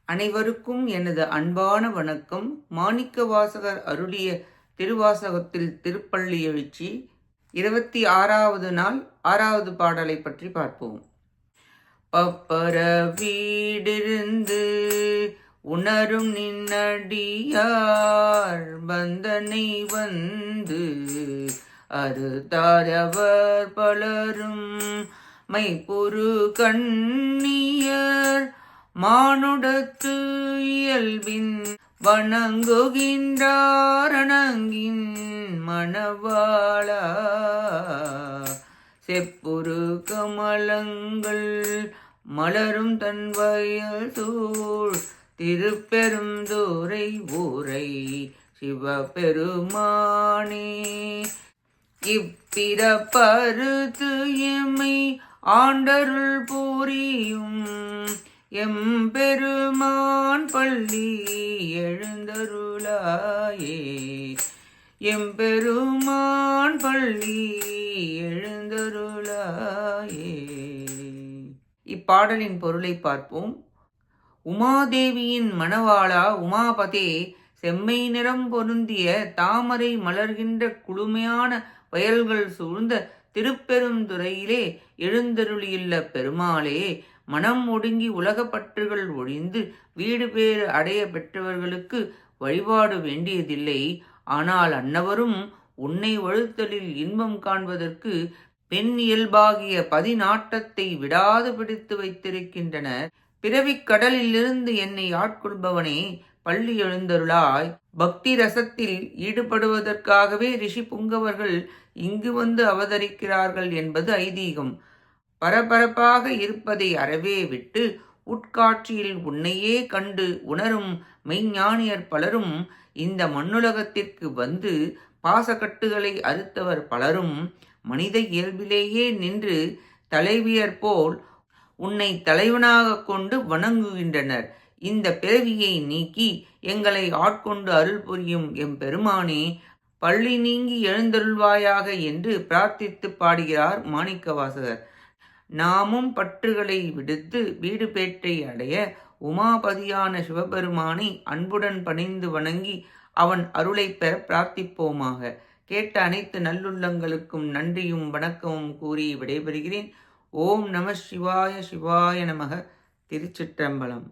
அனைவருக்கும் எனது அன்பான வணக்கம். மாணிக்கவாசகர் அருளிய திருவாசகத்தில் திருப்பள்ளி எழுச்சி 26வது நாள் 6வது பாடலை பற்றி பார்ப்போம். பப்பர வீடிருந்து உணரும் நின்னடியார் பந்தனை வந்து அறுதாரவர் பலரும் மைப்புரு கண்ணியர் மானுடத்து இயல்பின் வணங்குகின்றாரணங்கின் மணவாளா செப்புரு கமலங்கள் மலரும் தன் வயல் தூள் திருப்பெருந்துறை ஊரை சிவபெருமானே இப்பிறப்பறுத்து எம்மை ஆண்டருள் புரியும் எம்பெருமான் பள்ளி எழுந்தருளாயே எம்பெருமான் பள்ளி எழுந்தருளாயே. இப்பாடலின் பொருளை பார்ப்போம். உமாதேவியின் மணவாளா உமாபதே, செம்மை நிறம் பொருந்திய தாமரை மலர்கின்ற குளுமையான வயல்கள் சூழ்ந்த திருப்பெருந்துறையிலே எழுந்தருளியுள்ள பெருமாளே, மனம் ஒடுங்கி உலகப்பற்றுகள் ஒழிந்து வீடு பேறு அடைய பெற்றவர்களுக்கு வழிபாடு வேண்டியதில்லை. ஆனால் அன்னவரும் உன்னை வழுத்தலில் இன்பம் காண்பதற்கு பெண் இயல்பாகிய பதிநாட்டத்தை விடாது பிடித்து வைத்திருக்கின்றனர். பிறவிக் கடலிலிருந்து என்னை ஆட்கொள்பவனே, பள்ளி எழுந்தருளாய். பக்தி ரசத்தில் ஈடுபடுவதற்காகவே ரிஷி புங்கவர்கள் இங்கு வந்து அவதரிக்கிறார்கள் என்பது ஐதீகம். பரபரப்பாக இருப்பதை அறவே விட்டு உட்காட்சியில் உன்னையே கண்டு உணரும் மெய்ஞானியர் பலரும் இந்த மண்ணுலகத்திற்கு வந்து பாசக்கட்டுகளை அறுத்தவர் பலரும் மனித இயல்பிலேயே நின்று தலைவியர் போல் உன்னை தலைவனாக கொண்டு வணங்குகின்றனர். இந்த பிறவியை நீக்கி எங்களை ஆட்கொண்டு அருள் புரியும் எம்பெருமானே, பள்ளி நீங்கி எழுந்தருள்வாயாக என்று பிரார்த்தித்து பாடுகிறார் மாணிக்கவாசகர். நாமும் பற்றுகளை விடுத்து வீடு பேற்றை அடைய உமாபதியான சிவபெருமானை அன்புடன் பணிந்து வணங்கி அவன் அருளை பெற பிரார்த்திப்போமாக. கேட்ட அனைத்து நல்லுள்ளங்களுக்கும் நன்றியும் வணக்கமும் கூறி விடைபெறுகிறேன். ஓம் நம சிவாய சிவாய நமக. திருச்சிற்றம்பலம்.